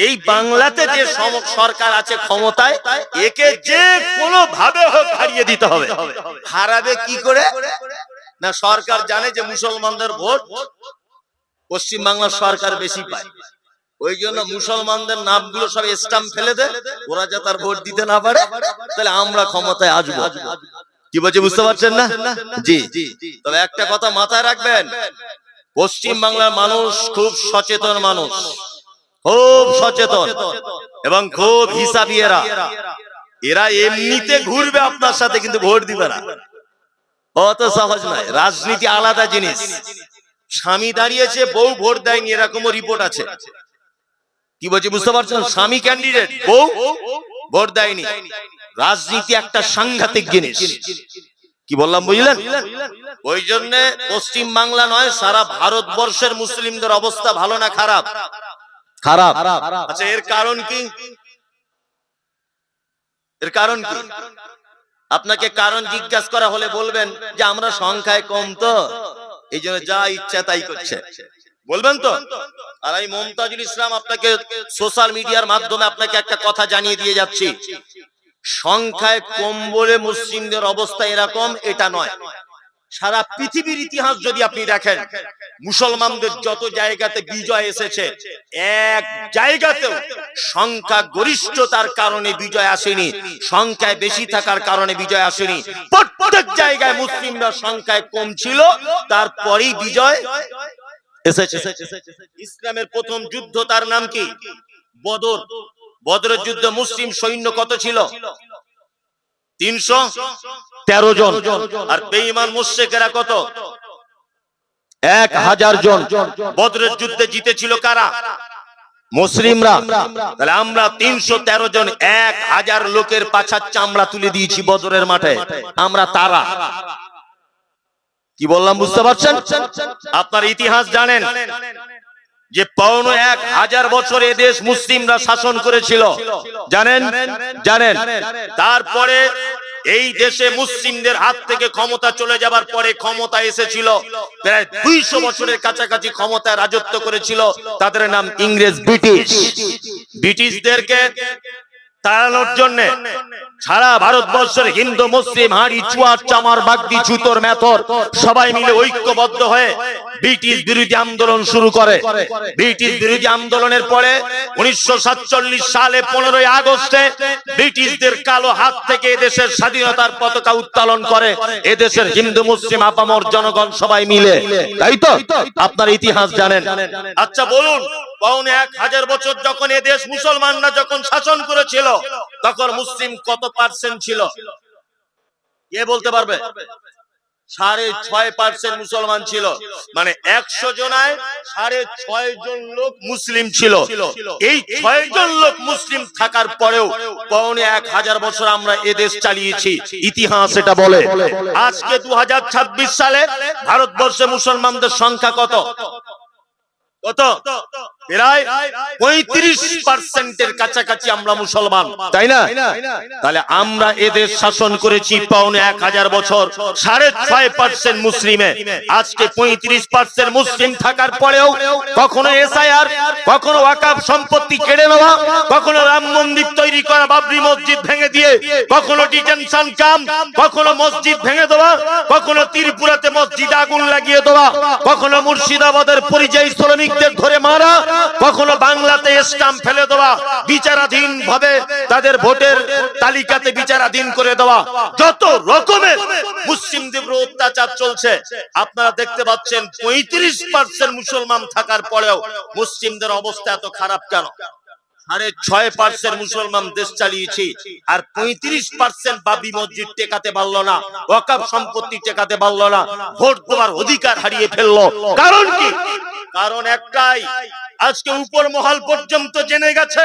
এই বাংলাতে যে সরকার আছে ক্ষমতায়, একে যে কোনো ভাবে হোক হারিয়ে দিতে হবে। হারাবে কি করে? না, সরকার জানে যে মুসলমানদের ভোট পশ্চিম বাংলার সরকার বেশি পায়, ওই জন্য মুসলমানদের নামগুলো সব স্টাম্প ফেলে দেয়, ওরা যাতে তার ভোট দিতে না পারে, তাহলে আমরা ক্ষমতায় আসবো। কি বলছে বুঝতে পারছেন না? জি। তবে একটা কথা মাথায় রাখবেন, পশ্চিম বাংলার মানুষ খুব সচেতন মানুষ, খুব সচেতন এবং খুব হিসাবী। এরা এমনিতে ঘুরবে আপনার সাথে, কিন্তু ভোট দিবে না। অত সহজ নয়। রাজনীতি আলাদা জিনিস। স্বামী দাঁড়িয়েছে, বউ ভোট দেয়নি, এরকমও রিপোর্ট আছে। কি বলছি বুঝতে পারছেন? স্বামী ক্যান্ডিডেট, বউ ভোট দেয়নি। রাজনীতি একটা সাংঘাতিক জিনিস। কি বললাম বুঝলেন? ওই জন্য পশ্চিম বাংলা নয়, সারা ভারতবর্ষের মুসলিমদের অবস্থা ভালো না খারাপ? খারাপ। আচ্ছা, এর কারণ কি? এর কারণ কি? আপনাকে কারণ জিজ্ঞাসা করা হলে বলবেন যে আমরা সংখ্যায় কম, তো এই জন্য যা ইচ্ছা তাই করছে, বলবেন তো? আর আমি মমতাজুল ইসলাম আপনাকে সোশ্যাল মিডিয়ার মাধ্যমে আপনাকে একটা কথা জানিয়ে দিয়ে যাচ্ছি, সংখ্যায় কম বলে মুসলিমদের অবস্থা এরকম এটা নয়। সারা পৃথিবীর ইতিহাস যদি আপনি দেখেন, মুসলমানদের যত জায়গাতে বিজয় এসেছে, এক জায়গাতেও সংখ্যা গরিষ্ঠতার কারণে বিজয় আসেনি, সংখ্যায় বেশি থাকার কারণে বিজয় আসেনি। প্রত্যেক জায়গায় মুসলিমরা সংখ্যায় কম ছিল, তারপরেই বিজয় এসেছে। ইসলামের প্রথম যুদ্ধ, তার নাম কি? বদর। বদরের যুদ্ধে মুসলিম সৈন্য কত ছিল? 313 জন। আর বেঈমান মুশরিকেরা কত? 1000 জন। বদরের যুদ্ধে জিতেছিল কারা? মুসলিমরা। তাহলে আমরা 313 জন 1000 লোকের পাছার চামড়া তুলে দিয়েছি বদরের মাঠে, আমরা তারা। কি বললাম বুঝতে পারছেন? আপনার ইতিহাস জানেন যে 1000 বছর এদেশ মুসলিমরা শাসন করেছিল, জানেন? জানেন। তারপরে এই দেশে মুসলিমদের হাত থেকে ক্ষমতা চলে যাবার পরে ক্ষমতা এসেছিল প্রায় 200 বছরের কাছাকাছি ক্ষমতায় রাজত্ব করেছিল, তাদের নাম ইংরেজ, ব্রিটিশ। ব্রিটিশদেরকে তাড়ানোর জন্য সারা ভারতবর্ষের হিন্দু মুসলিম হাড়ি চুয়ার চামার বাগদি ছুতোর মেথর সবাই মিলে ঐক্যবদ্ধ হয়ে ব্রিটিশ বিরোধী আন্দোলন শুরু করে। ব্রিটিশ বিরোধী আন্দোলনের পরে 1947 সালে 15ই আগস্টে ব্রিটিশদের কালো হাত থেকে এদেশের স্বাধীনতার পতাকা উত্তোলন করে এদেশের হিন্দু মুসলিম আপামর জনগণ সবাই মিলে, তাই তো? আপনার ইতিহাস জানেন। আচ্ছা বলুন, 1000 বছর যখন এদেশ মুসলমানরা যখন শাসন করেছিল, তখন মুসলিম কত পার্সেন্ট ছিল? কে বলতে পারবে? 6.5% মুসলমান ছিল। মানে 100 জনায় 6.5 জন লোক মুসলিম ছিল। এই 6 জন লোক মুসলিম থাকার পরেও 1000 বছর আমরা এদেশ চালিয়েছি, ইতিহাস এটা বলে। আজকে 2026 সালে ভারতবর্ষে মুসলমানদের সংখ্যা কত? কত? প্রায় 35%-এর কাছাকাছি আমরা মুসলমান, তাই না? তাহলে আমরা এদের শাসন করেছি 1000 বছর, 6.5% মুসলিমে। আজকে 35% মুসলিম থাকার পরেও কখনো এসআইআর, কখনো ওয়াকফ সম্পত্তি কেড়ে নেওয়া, কখনো রাম মন্দির তৈরি করা, বাবরি মসজিদ ভেঙে দিয়ে, কখনো ডিটেনশন ক্যাম্প, কখনো মসজিদ ভেঙে দেওয়া, কখনো ত্রিপুরাতে মসজিদ আগুন লাগিয়ে দেওয়া, কখনো মুর্শিদাবাদের পরিযায়ী শ্রমিকদের ধরে মারা, কখনো বাংলাতে স্ট্যাম্প ফেলে দেওয়া, বিচারাধীন ভাবে তাদের ভোটের তালিকাতে বিচারাধীন করে দেওয়া, যত রকমের মুসলিমদের উপর অত্যাচার চলছে। আপনারা দেখতে পাচ্ছেন 35% মুসলমান থাকার পরেও মুসলিমদের অবস্থা এত খারাপ কেন? 6.5% মুসলমান দেশ চালিয়েছি, আর 35% বাবরি মসজিদ টেকাতে পারলো না, ওয়াকফ সম্পত্তি টেকাতে পারলো না, ভোট দেওয়ার অধিকার হারিয়ে ফেললো। কারণ কি? কারণ একটাই, আজকে উপর মহল পর্যন্ত জেনে গেছে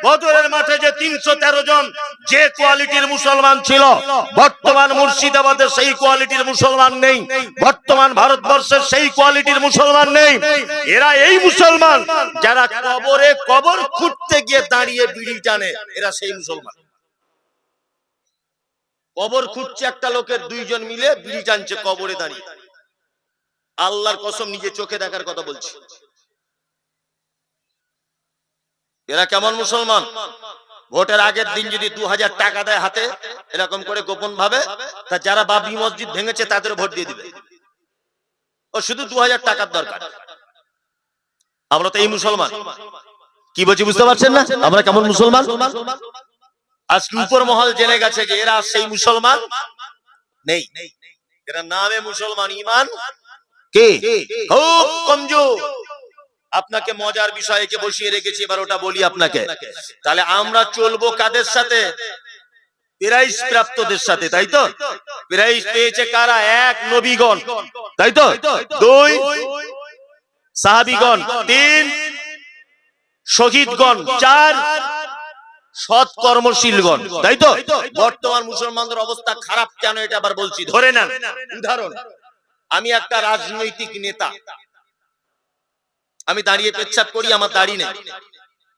বদরের মাঠে যে 313 জন যে কোয়ালিটির মুসলমান ছিল, বর্তমান মুর্শিদাবাদে সেই কোয়ালিটির মুসলমান নেই, বর্তমান ভারতবর্ষের সেই কোয়ালিটির মুসলমান নেই। এরা এই মুসলমান যারা কবরে কবর খুঁড়তে গিয়ে দাঁড়িয়ে বিড়ি টানে, এরা সেই মুসলমান। কবর খুঁড়ছে একটা লোকের, 2 জন মিলে বিড়ি টানছে কবরে দাঁড়িয়ে। আল্লাহর কসম, নিজে চোখে দেখার কথা বলছি। এরা কেমন মুসলমান? ভোটের আগের দিন যদি 2000 টাকা দেয় হাতে এরকম করে গোপন ভাবে, তা যারা বাবরি মসজিদ ভেঙেছে তাদের ভোট দিয়ে দিবে। ও শুধু 2000 টাকার দরকার। আমরা তো এই মুসলমান। কি বলছি বুঝতে পারছেন না? আমরা কেমন মুসলমান? আজকে উপর মহল জেনে গেছে যে এরা সেই মুসলমান নেই, এরা নামে মুসলমান, ঈমান কে খুব কমজোর। আপনাকে মজার বিষয়কে বসিয়ে রেখেছি, এবার ওটা বলি আপনাকে। তাহলে আমরা চলবো কাদের সাথে? প্রাইজ প্রাপ্তদের সাথে, তাই তো? প্রাইজ পেয়েছে কারা? 1 নবীগণ, তাই তো? 2 সাহাবীগণ, 3 শহীদগণ, 4 সৎ কর্মশীলগণ, তাই তো? বর্তমান মুসলমানদের অবস্থা খারাপ কেন এটা আবার বলছি। ধরে নেন উদাহরণ, আমি একটা রাজনৈতিক নেতা, আমি দাঁড়িয়ে পেচ্ছাপ করি, আমার দাড়ি নেই,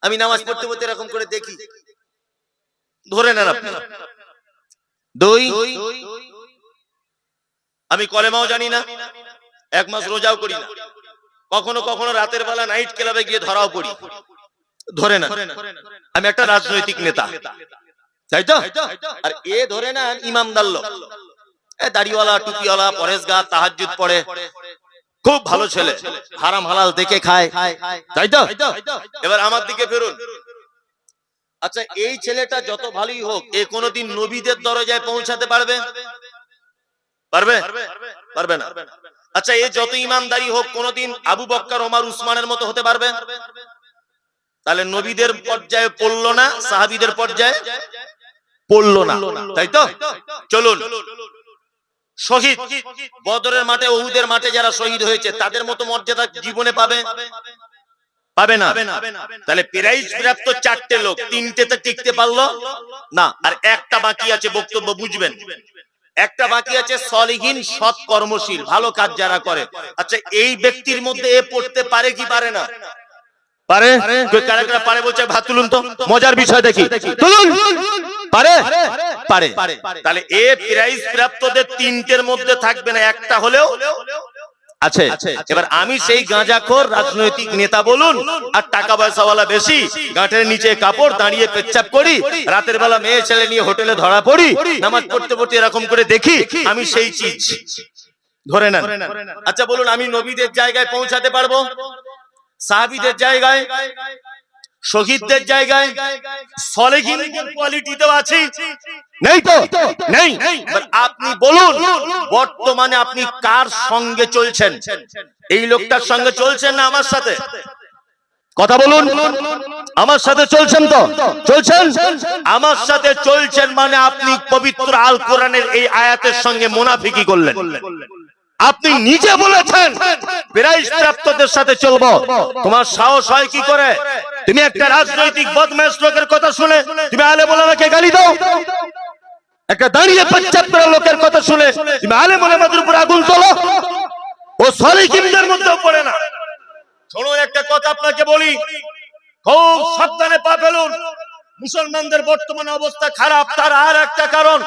আমি নামাজ পড়তে পড়তে এরকম করে দেখি, ধরে নেন আপনি। 2 আমি কলেমাও জানি না, 1 মাস রোজাও করি না, কখনো কখনো রাতের বেলা নাইট ক্লাবে গিয়ে ধরাও পড়ি, ধরে নেন আমি একটা রাজনৈতিক নেতা, তাই তো? আর এ ধরে নেন ইমানদার লোক, দাড়িওয়ালা, টুপিওয়ালা, পরেশগার, তাহাজ্জুদ পড়ে, খুব ভালো ছেলে, হারাম হালাল দেখে খায়, তাই তো? এবার আমার দিকে ফেরুন। আচ্ছা, এই ছেলেটা যত ভালোই হোক, এ কোনোদিন নবীদের দরজায় পৌঁছাতে পারবে? পারবে? পারবে না। আচ্ছা, এ যত ইমানদারি হোক, কোনোদিন আবু বকর, ওমর, উসমানের মতো হতে পারবে? তাহলে নবীদের পর্যায়ে পড়লো না, সাহাবীদের পর্যায়ে পড়লো না, তাই তো? চলুন, শহীদ বদরের মাঠে, উহুদের মাঠে যারা শহীদ হয়েছে তাদের মতো মর্যাদা জীবনে পাবে? পাবে না। তাহলে প্রাইজ প্রাপ্ত 4টে লোক, 3টেতে টিকতে পারলো না, আর একটা বাকি আছে। বক্তব্য বুঝবেন, একটা বাকি আছে সলিহিন, সৎ কর্মশীল, ভালো কাজ যারা করে। আচ্ছা, এই ব্যক্তির মধ্যে এ পড়তে পারে কি পারে না? পারে। কারা কারা পারে বলছে ভাত তুলুন তো, মজার বিষয় দেখি, তুলুন। পারে? পারে। তাহলে এ প্রাইজ প্রাপ্তদের 3টের মধ্যে থাকবে না, একটা হলেও আছে। এবার আমি সেই গাঁজাখোর রাজনৈতিক নেতা বলুন আর টাকা পয়সাওয়ালা বেশি, গাঁটের নিচে কাপড়, দাঁড়িয়ে পেচ্ছাপ করি, রাতের বেলা মেয়ে ছেলে নিয়ে হোটেলে ধরা পড়ি, নামাজ পড়তে পড়তে এরকম করে দেখি, আমি সেই চিজ, ধরে নেন। আচ্ছা বলুন, আমি নবীদের জায়গায় পৌঁছাতে পারবো? সাহাবীদের জায়গায়, শহীদদের জায়গায়, সলিহিনদের কোয়ালিটিতেও আছে? নেই তো? নেই। এবার আপনি বলুন, বর্তমানে আপনি কার সঙ্গে চলছেন? এই লোকটার সঙ্গে চলছেন না আমার সাথে? কথা বলুন, আমার সাথে চলছেন তো? চলছেন? আমার সাথে চলছেন মানে আপনি পবিত্র আল কোরআনের এই আয়াতের সঙ্গে মুনাফিকি করলেন। আপনি নিজে বলেছেন প্রাইজ প্রাপ্তদের সাথে চলবো, তোমার সাহস হয় কি করে? তুমি একটা রাজনৈতিক বদমাশ লোকের কথা শুনে তুমি আলেম ওলামাকে গালি দাও? একটা দাঁড়িয়ে পেচ্ছাপ করা লোকের কথা শুনে তুমি আলেম ওলামাদের উপর আগুন তোলো? ও সলিহিনদের মধ্যেও পড়ে না। শুনুন, একটা কথা আপনাকে বলি, খুব সাবধানে পা ফেলুন। মুসলমানদের বর্তমান অবস্থা খারাপ, তার আর একটা কারণ,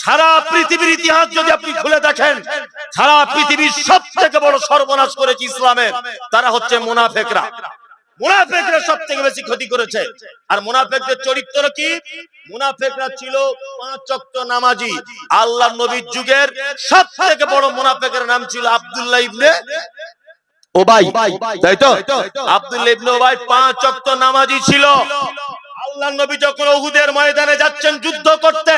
সারা পৃথিবীর ইতিহাস যদি আপনি খুলে দেখেন, সারা পৃথিবীর সবথেকে বড় সর্বনাশ করেছে ইসলামের, তারা হচ্ছে মুনাফিকরা। মুনাফিকরা সবথেকে বেশি ক্ষতি করেছে। আর মুনাফিকদের চরিত্র কি? মুনাফিকরা ছিল 5 ওয়াক্ত নামাজি। আল্লাহর নবীর যুগের সবথেকে বড় মুনাফিকের নাম ছিল আব্দুল্লাহ ইবনে ওবাই, তাই তো? আব্দুল্লাহ ইবনে ওবাই 5 ওয়াক্ত নামাজি ছিল। আল্লাহর নবী যখন উহুদের ময়দানে যাচ্ছেন যুদ্ধ করতে,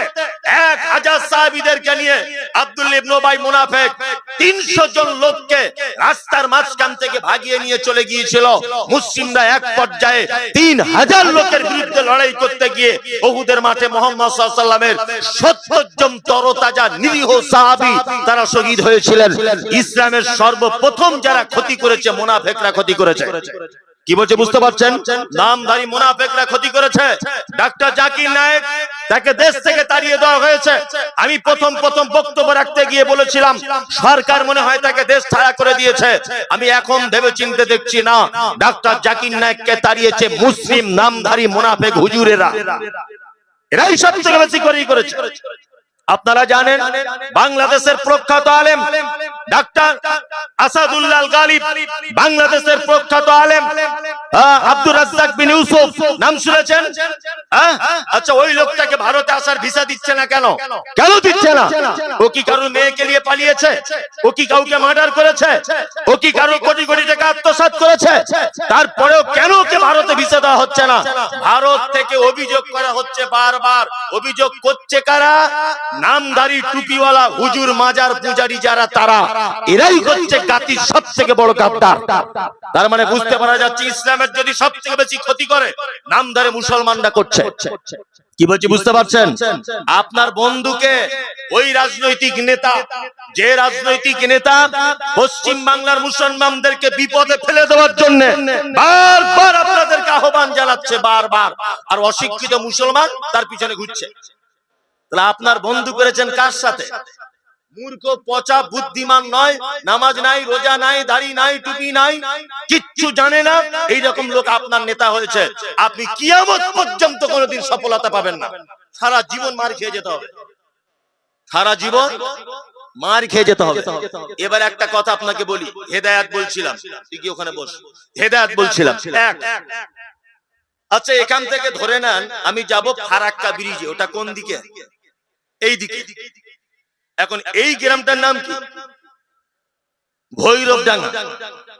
1000 সাহাবীদেরকে নিয়ে আব্দুল্লাহ ইবনে ওবাই মুনাফিক 300 জন লোককে রাস্তার মাঝখান থেকে ভাগিয়ে নিয়ে চলে গিয়েছিল। মুসলিমরা এক পর্যায়ে 3000 লোকের বিরুদ্ধে লড়াই করতে গিয়ে উহুদের মাঠে মুহাম্মদ সাল্লাল্লাহু আলাইহি ওয়াসাল্লামের 70 জন তরতাজা নিরীহ সাহাবী তারা শহীদ হয়েছিলেন। ইসলামের সর্বপ্রথম যারা ক্ষতি করেছে মুনাফিকরা ক্ষতি করেছে। কি বলছে বুঝতে পারছেন? নামধারী মুনাফিকরা ক্ষতি করেছে। ডাক্তার জাকির নায়েক, তাকে দেশ থেকে তাড়িয়ে দেওয়া হয়েছে। আমি প্রথম বক্তব্য রাখতে গিয়ে বলেছিলাম সরকার মনে হয় তাকে দেশ ছাড়া করে দিয়েছে। আমি এখন ভেবে চিন্তে দেখছি না, ডাক্তার জাকির নায়েককে তাড়িয়েছে মুসলিম নামধারী মুনাফিক হুজুরেরা। এরাই সবচেয়ে বেশি করেছে। আপনারা জানেন বাংলাদেশের প্রখ্যাত আলেম ডাক্তার আসাদুল্লাহ গালিব, বাংলাদেশের প্রখ্যাত আলেম আব্দুর রাজ্জাক বিন ইউসুফ, নাম শুনেছেন? আচ্ছা, ওই লোকটাকে ভারতে আসার ভিসা দিচ্ছে না কেন? কেন দিচ্ছে না? ও কি কারোর মেয়েকে নিয়ে পালিয়েছে? ও কি কাউকে মার্ডার করেছে? ও কি কারোর কোটি কোটি টাকা আত্মসাৎ করেছে? তারপরেও কেন ওকে ভারতে ভিসা দেওয়া হচ্ছে না? ভারত থেকে অভিযোগ করা হচ্ছে বারবার। অভিযোগ করছে কারা? নামধারী টুপিওয়ালা হুজুর মাজার পূজারী যারা, তারা এরাই হচ্ছে জাতির সবথেকে বড় গাদ্দার। তার মানে বুঝতে পারা যাচ্ছে ইসলামের যদি সবথেকে বেশি ক্ষতি করে নামধারী মুসলমানরা করছে। কি বলছি বুঝতে পারছেন? আপনার বন্ধুকে ওই রাজনৈতিক নেতা, যে রাজনৈতিক নেতা পশ্চিম বাংলার মুসলমানদেরকে বিপদে ফেলে দেওয়ার জন্য বারবার আপনাদেরকে আহ্বান জানাচ্ছে বারবার, আর অশিক্ষিত মুসলমান তার পিছনে ঘুরছে। তাহলে আপনার বন্ধু করেছেন কার সাথে? মূর্খ, পচা, বুদ্ধিমান নয়, নামাজ নাই, রোজা নাই, দাড়ি নাই, টুপি নাই, কিচ্ছু জানে না, এইরকম লোক আপনার নেতা হয়েছে। আপনি কিয়ামত পর্যন্ত কোনোদিন সফলতা পাবেন না। সারা জীবন মার খেয়ে যেতে হবে, সারা জীবন মার খেয়ে যেতে হবে। এবার একটা কথা আপনাকে বলি, হেদায়েত বলছিলাম, তুই কি ওখানে বস, হেদায়েত বলছিলাম। আচ্ছা, এখান থেকে ধরে নেন আমি যাব ফারাক্কা ব্রিজে, ওটা কোন দিকে? এই দিকে। এখন এই গ্রামটার নাম কি? ভৈরবডাঙ্গা।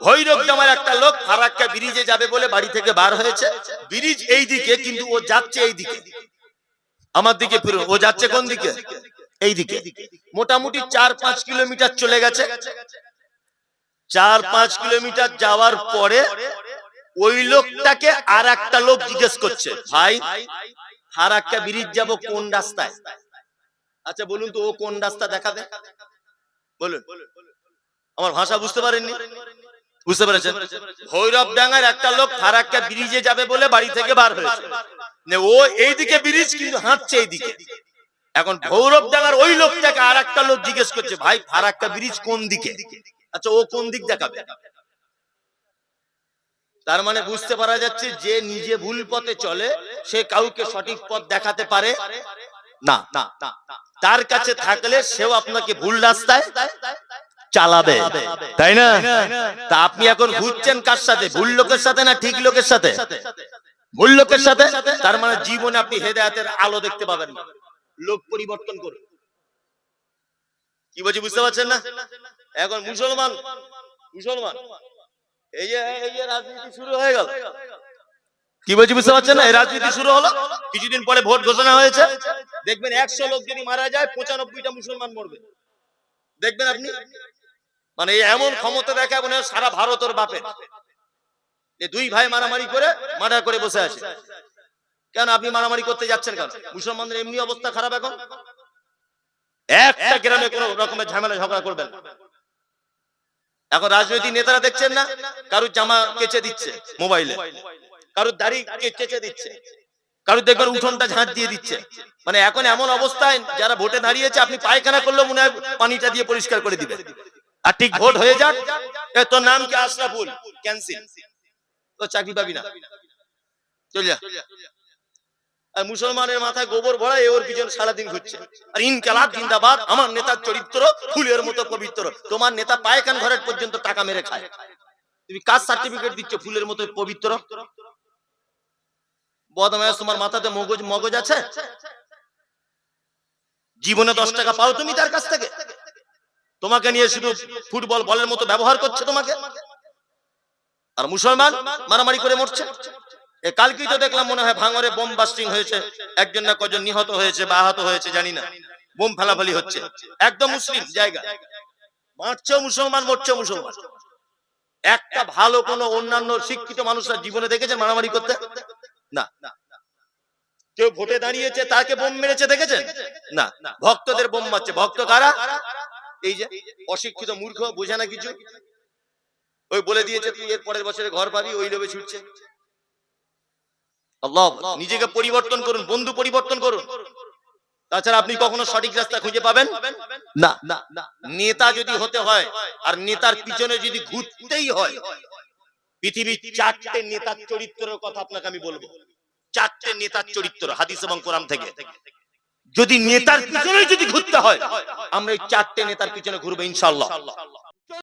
ভৈরবডাঙ্গার একটা লোক ফারাক্কা ব্রিজে যাবে বলে বাড়ি থেকে বার হয়েছে। ব্রিজ এই দিকে, কিন্তু ও যাচ্ছে এই দিকে, আমার দিকে ফিরুন। ও যাচ্ছে কোন দিকে? এই দিকে। মোটামুটি 4-5 কিলোমিটার চলে গেছে। 4-5 কিলোমিটার যাওয়ার পরে ওই লোকটাকে আর একটা লোক জিজ্ঞেস করছে, ভাই ফারাক্কা ব্রিজ যাব কোন রাস্তায়? আচ্ছা বলুন তো, ও কোন রাস্তা দেখাবে? বলুন। আমার ভাষা বুঝতে পারেননি? বুঝতে পেরেছেন? ভৈরবডাঙ্গার একটা লোক ফারাক্কা ব্রিজে যাবে বলে বাড়ি থেকে বার হয়েছে, ও এইদিকে ব্রিজ, কিন্তু হাঁটছে এইদিকে। এখন ভৈরবডাঙ্গার ওই লোকটাকে আর একটা লোক জিজ্ঞেস করছে, ভাই ফারাক্কা ব্রিজ কোন দিকে? আচ্ছা, ও কোন দিক দেখাবে? তার মানে বুঝতে পারা যাচ্ছে যে নিজে ভুল পথে চলে সে কাউকে সঠিক পথ দেখাতে পারে না। তার কাছে থাকলে সেও আপনাকে ভুল রাস্তায় চালাবে, তাই না? তা আপনি এখন ঘুরছেন কার সাথে? ভুল লোকের সাথে না ঠিক লোকের সাথে? ভুল লোকের সাথে। তার মানে জীবনে আপনি হেদায়েতের আলো দেখতে পাবেন না। লোক পরিবর্তন করুন। কি বলছি বুঝতে পারছেন না? এখন মুসলমান এই যে রাজনীতি শুরু হয়ে গেল। কি বলছি বুঝতে পারছেন না? এই রাজনীতি শুরু হলো, কিছুদিন পরে ভোট ঘোষণা হয়েছে। দেখবেন 100 লোক যদি মারা যায় 95টা মুসলমান মরবে। দেখবেন আপনি, মানে এমন ক্ষমতা দেখায় মনে হয় সারা ভারতের বাপের। এই দুই ভাই মারামারি করে মার্ডার করে বসে আছে। কেন আপনি মারামারি করতে যাচ্ছেন কেন? মুসলমানদের এমনি অবস্থা খারাপ। এখন একটা গ্রামে কোনো রকমের ঝামেলা ঝগড়া করবেন। এখন রাজনৈতিক নেতারা দেখছেন না, কারুর জামা কেচে দিচ্ছে মোবাইলে, কারুর দাড়ি কেচে দিচ্ছে, কারুর দেখবেন উঠোনটা ঝাঁট দিয়ে দিচ্ছে। মানে এখন এমন অবস্থায় যারা ভোটে দাঁড়িয়েছে, আপনি পায়খানা করলেও মনে হয় পানিটা দিয়ে পরিষ্কার করে দিবে। আর ঠিক ভোট হয়ে যাক, তোর নাম কি? আশরাফুল, ক্যান্সেল, তো চাকরি পাবি না, চল যা। আর মুসলমানের মাথায় গোবর ভরা, ওর পিছনে সারাদিন ঘুরছে। আর ইনকালাব জিন্দাবাদ, আমার নেতার চরিত্র ফুলের মতো পবিত্র। তোমার নেতা পায়খান ঘরের পর্যন্ত টাকা মেরে খায়, তুমি কার সার্টিফিকেট দিচ্ছ ফুলের মতো পবিত্র? বদমাইশ, তোমার মাথাতে মগজ আছে? জীবনে 10 টাকা পাও তুমি তার কাছ থেকে? তোমাকে নিয়ে শুধু ফুটবল বলের মতো ব্যবহার করছে তোমাকে। আর মুসলমান মারামারি করে মরছে। কালকেই তো দেখলাম, মনে হয় ভাঙরে বোম বাস্টিং হয়েছে, একজন না কজন নিহত হয়েছে বা আহত হয়েছে জানি না, বোম ফেলাফেলি হচ্ছে একদম মুসলিম জায়গা। মারছেও মুসলমান, মরছেও মুসলমান। একটা ভালো কোনো অন্যান্য শিক্ষিত মানুষরা জীবনে দেখেছেন মারামারি করতে? না। কেউ ভোটে দাঁড়িয়েছে তাকে বোম মেরেছে দেখেছেন? না। ভক্তদের বোম মারছে। ভক্ত কারা? এই যে অশিক্ষিত মূর্খ, বোঝে না কিছু। ওই বলে দিয়েছে তুই এর পরের বছরে ঘর পাবি, ওই লোভে ছুটছে। আল্লাহ, নিজেকে পরিবর্তন করুন, বন্ধু পরিবর্তন করুন, তাছাড়া আপনি কখনো সঠিক রাস্তা খুঁজে পাবেন না। নেতা যদি হতে হয় আর নেতার পিছনে যদি ঘুরতেই হয়, পৃথিবীর 4টে নেতার চরিত্রের কথা আপনাকে আমি বলবো। 4টে নেতার চরিত্র হাদিস এবং কোরআন থেকে। যদি নেতার পিছনে যদি ঘুরতে হয়, আমরা এই চারটে নেতার পিছনে ঘুরবো ইনশাআল্লাহ।